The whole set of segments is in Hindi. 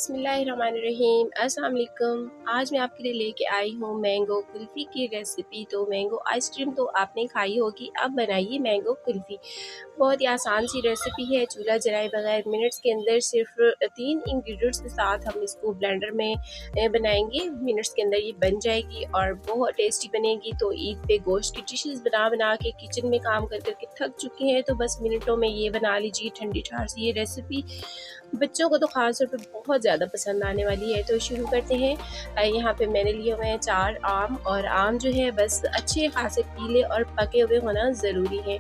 बिस्मिल्लाहिर्रहमानिर्रहीम। अस्सलाम वालेकुम। आज मैं आपके लिए लेके आई हूँ मैंगो कुल्फ़ी की रेसिपी। तो मैंगो आइसक्रीम तो आपने खाई होगी, अब बनाइए मैंगो कुल्फ़ी। बहुत ही आसान सी रेसिपी है, चूल्हा जलाए बगैर मिनट्स के अंदर सिर्फ 3 इंग्रेडिएंट्स के साथ हम इसको ब्लेंडर में बनाएंगे। मिनट्स के अंदर ये बन जाएगी और बहुत टेस्टी बनेगी। तो ईद पे गोश्त की डिशेस बना बना के किचन में काम कर करके थक चुके हैं, तो बस मिनटों में ये बना लीजिए ठंडी ठार सी ये रेसिपी। बच्चों को तो ख़ास तौर पे बहुत ज़्यादा पसंद आने वाली है। तो शुरू करते हैं। यहाँ पे मैंने लिए हुए हैं 4 आम, और आम जो है बस अच्छे खासे पीले और पके हुए होना ज़रूरी है।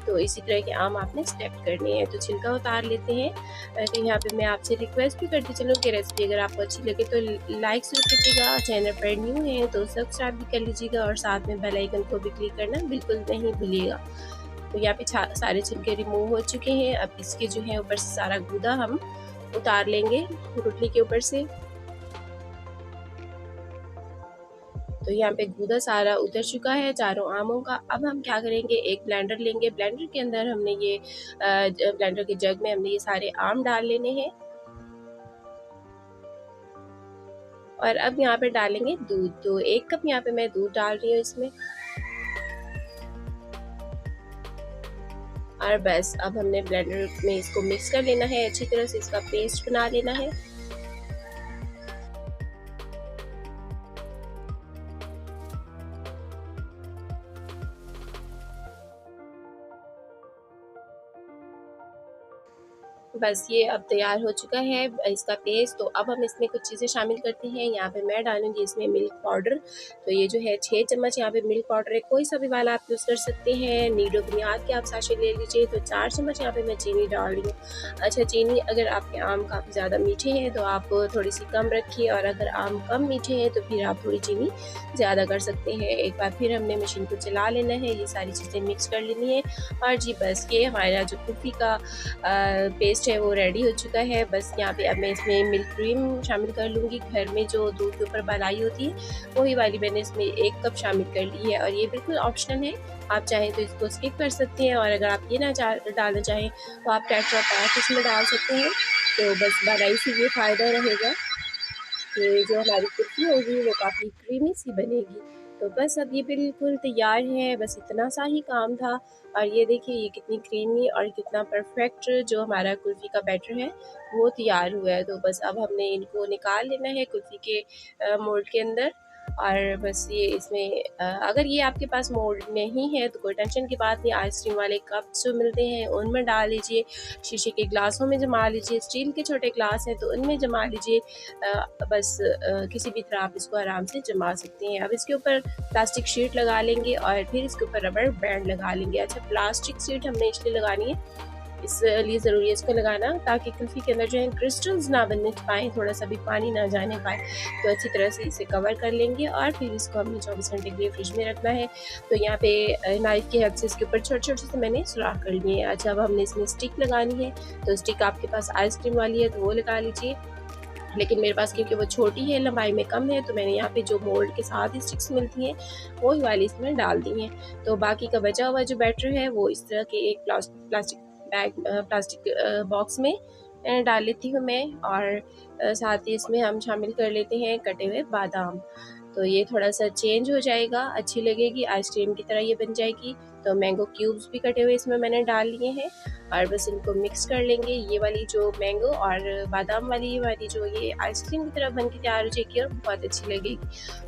तो इसी तरह के आम आपने सेलेक्ट करने हैं। तो छिलका उतार लेते हैं। तो यहाँ पे मैं आपसे रिक्वेस्ट भी करती चलूँ कि रेसिपी अगर आपको अच्छी लगे तो लाइक ज़रूर कीजिएगा, चैनल पर न्यू है तो सब्सक्राइब भी कर लीजिएगा और साथ में बेल आइकन को भी क्लिक करना बिल्कुल नहीं भूलिएगा। तो यहाँ पे सारे छिलके रिमूव हो चुके हैं। अब इसके जो है ऊपर से सारा गूदा हम उतार लेंगे गुठली के ऊपर से। तो यहाँ पे गूदा सारा उतर चुका है चारों आमों का। अब हम क्या करेंगे, एक ब्लेंडर लेंगे। ब्लेंडर के अंदर हमने ये ब्लेंडर के जग में हमने ये सारे आम डाल लेने हैं। और अब यहाँ पे डालेंगे दूध। तो 1 कप यहाँ पे मैं दूध डाल रही हूँ इसमें। और बस अब हमने ब्लेंडर में इसको मिक्स कर लेना है, अच्छी तरह से इसका पेस्ट बना लेना है। बस ये अब तैयार हो चुका है इसका पेस्ट। तो अब हम इसमें कुछ चीज़ें शामिल करते हैं। यहाँ पे मैं डालूंगी इसमें मिल्क पाउडर। तो ये जो है 6 चम्मच यहाँ पे मिल्क पाउडर है, कोई सा भी वाला आप यूज़ कर सकते हैं। नीडो बुनियाद के आप साशे ले लीजिए। तो 4 चम्मच यहाँ पे मैं चीनी डाल रही हूँ। अच्छा, चीनी अगर आपके आम काफ़ी ज़्यादा मीठे हैं तो आप थोड़ी सी कम रखिए, और अगर आम कम मीठे हैं तो फिर आप थोड़ी चीनी ज़्यादा कर सकते हैं। एक बार फिर हमने मशीन को चला लेना है, ये सारी चीज़ें मिक्स कर लेनी है। और जी बस ये हमारा जो कुल्फ़ी का पेस्ट है वो रेडी हो चुका है। बस यहाँ पे अब मैं इसमें मिल्क क्रीम शामिल कर लूँगी। घर में जो दूध के ऊपर मलाई होती है वही वाली मैंने इसमें 1 कप शामिल कर ली है, और ये बिल्कुल ऑप्शनल है, आप चाहें तो इसको स्किप कर सकते हैं। और अगर आप ये ना डालना चाहें तो आप टेट्रा पैक इसमें डाल सकते हैं। तो बस बनाई से ये फ़ायदा रहेगा कि जो हमारी कुल्फ़ी होगी वो काफ़ी क्रीमी सी बनेगी। तो बस अब ये बिल्कुल तैयार है, बस इतना सा ही काम था। और ये देखिए ये कितनी क्रीमी और कितना परफेक्ट जो हमारा कुल्फ़ी का बैटर है वो तैयार हुआ है। तो बस अब हमने इनको निकाल लेना है कुल्फ़ी के मोल्ड के अंदर। और बस ये इसमें अगर ये आपके पास मोल्ड नहीं है तो कोई टेंशन की बात नहीं, आइसक्रीम वाले कप्स जो मिलते हैं उनमें डाल लीजिए, शीशे के ग्लासों में जमा लीजिए, स्टील के छोटे ग्लास हैं तो उनमें जमा लीजिए। बस किसी भी तरह आप इसको आराम से जमा सकते हैं। अब इसके ऊपर प्लास्टिक शीट लगा लेंगे और फिर इसके ऊपर रबर बैंड लगा लेंगे। अच्छा, प्लास्टिक शीट हमने इसलिए लगानी है, इसलिए ज़रूरी है इसको लगाना ताकि कुल्फ़ी के अंदर जो है क्रिस्टल्स ना बनने पाएँ, थोड़ा सा भी पानी ना जाने पाए। तो अच्छी तरह से इसे कवर कर लेंगे और फिर इसको हमने 24 घंटे के लिए फ्रिज में रखना है। तो यहाँ पे नाइफ़ की हेल्प से इसके ऊपर छोटे-छोटे से मैंने सुराख कर लिए हैं। अच्छा, अब हमने इसमें स्टिक लगानी है। तो स्टिक आपके पास आइसक्रीम वाली है तो वो लगा लीजिए, लेकिन मेरे पास क्योंकि वो छोटी है, लंबाई में कम है, तो मैंने यहाँ पे जो मोल्ड के साथ ही स्टिक्स मिलती हैं वही वाली इसमें डाल दी हैं। तो बाकी का बचा हुआ जो बैटर है वो इस तरह के एक प्लास्टिक बॉक्स में डाल लेती हूँ मैं। और साथ ही इसमें हम शामिल कर लेते हैं कटे हुए बादाम। तो ये थोड़ा सा चेंज हो जाएगा, अच्छी लगेगी, आइसक्रीम की तरह ये बन जाएगी। तो मैंगो क्यूब्स भी कटे हुए इसमें मैंने डाल लिए हैं, और बस इनको मिक्स कर लेंगे। ये वाली जो मैंगो और बादाम वाली जो ये आइसक्रीम की तरह बन के तैयार हो जाएगी और बहुत अच्छी लगेगी।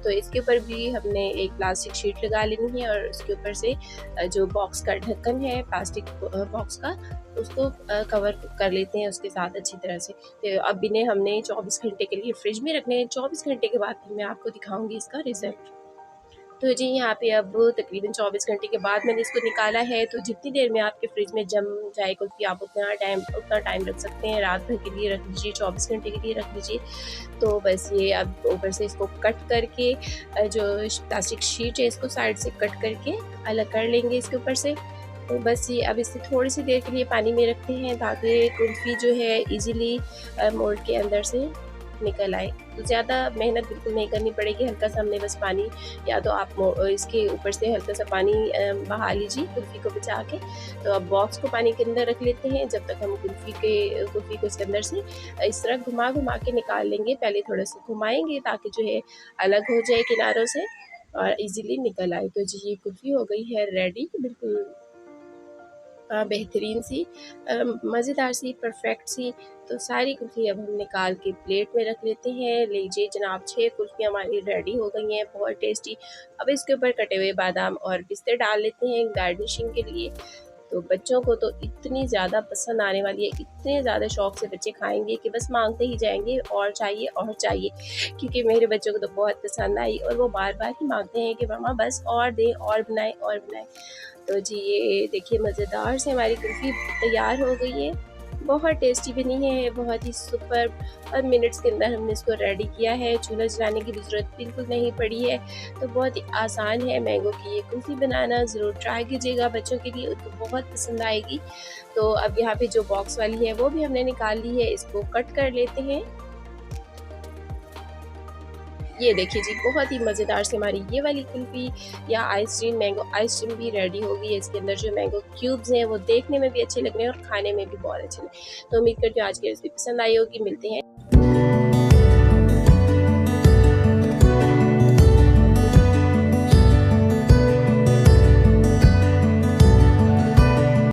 तो इसके ऊपर भी हमने एक प्लास्टिक शीट लगा लेनी है, और उसके ऊपर से जो बॉक्स का ढक्कन है प्लास्टिक बॉक्स का, उसको कवर कर लेते हैं उसके साथ अच्छी तरह से। तो अब इन्हें हमने 24 घंटे के लिए फ्रिज में रखने हैं। 24 घंटे के बाद फिर मैं आपको दिखाऊंगी इसका रिजल्ट। तो जी यहाँ पे अब तकरीबन 24 घंटे के बाद मैंने इसको निकाला है। तो जितनी देर में आपके फ्रिज में जम जाए कुल्फ़ी आप उतना टाइम रख सकते हैं। रात भर के लिए रख लीजिए, 24 घंटे के लिए रख लीजिए। तो बस ये अब ऊपर से इसको कट करके जो प्लास्टिक शीट है इसको साइड से कट करके अलग कर लेंगे इसके ऊपर से। तो बस ये अब इसे थोड़ी सी देर के लिए पानी में रखते हैं ताकि कुल्फ़ी जो है ईज़िली मोल्ड के अंदर से निकल आए। तो ज़्यादा मेहनत बिल्कुल नहीं करनी पड़ेगी, हल्का सा हमने बस पानी या तो आप इसके ऊपर से हल्का सा पानी बहा लीजिए कुल्फ़ी को बचा के। तो अब बॉक्स को पानी के अंदर रख लेते हैं जब तक हम कुल्फ़ी को इसके अंदर से इस तरह घुमा-घुमा के निकाल लेंगे। पहले थोड़ा-सा घुमाएँगे ताकि जो है अलग हो जाए किनारों से और इज़िली निकल आए। तो जी ये कुल्फ़ी हो गई है रेडी, बिल्कुल बेहतरीन सी, मज़ेदार सी, परफेक्ट सी। तो सारी कुल्फ़ी अब हम निकाल के प्लेट में रख लेते हैं। लीजिए जनाब 6 कुल्फ़ियाँ हमारी रेडी हो गई हैं, बहुत टेस्टी। अब इसके ऊपर कटे हुए बादाम और पिस्ते डाल लेते हैं गार्निशिंग के लिए। तो बच्चों को तो इतनी ज़्यादा पसंद आने वाली है, इतने ज़्यादा शौक़ से बच्चे खाएँगे कि बस माँगते ही जाएँगे और चाहिए, क्योंकि मेरे बच्चों को तो बहुत पसंद आई और वो बार-बार ही माँगते हैं कि मम्मा बस और दें और बनाएँ। तो जी ये देखिए मज़ेदार से हमारी कुल्फ़ी तैयार हो गई है। बहुत टेस्टी बनी है, बहुत ही सुपर्ब और मिनट्स के अंदर हमने इसको रेडी किया है। चूल्हा जलाने की भी ज़रूरत बिल्कुल नहीं पड़ी है। तो बहुत ही आसान है मैंगो की ये कुल्फ़ी बनाना, ज़रूर ट्राई कीजिएगा बच्चों के लिए, उनको बहुत पसंद आएगी। तो अब यहाँ पे जो बॉक्स वाली है वो भी हमने निकाल ली है, इसको कट कर लेते हैं। ये देखिए जी बहुत ही मज़ेदार से हमारी ये वाली कुल्फ़ी या आइसक्रीम, मैंगो आइसक्रीम भी रेडी हो गई है। इसके अंदर जो मैंगो क्यूब्स हैं वो देखने में भी अच्छे लग रहे हैं और खाने में भी बहुत अच्छे लगे। तो उम्मीद करती हूँ आज की रेसिपी पसंद आई होगी। मिलते हैं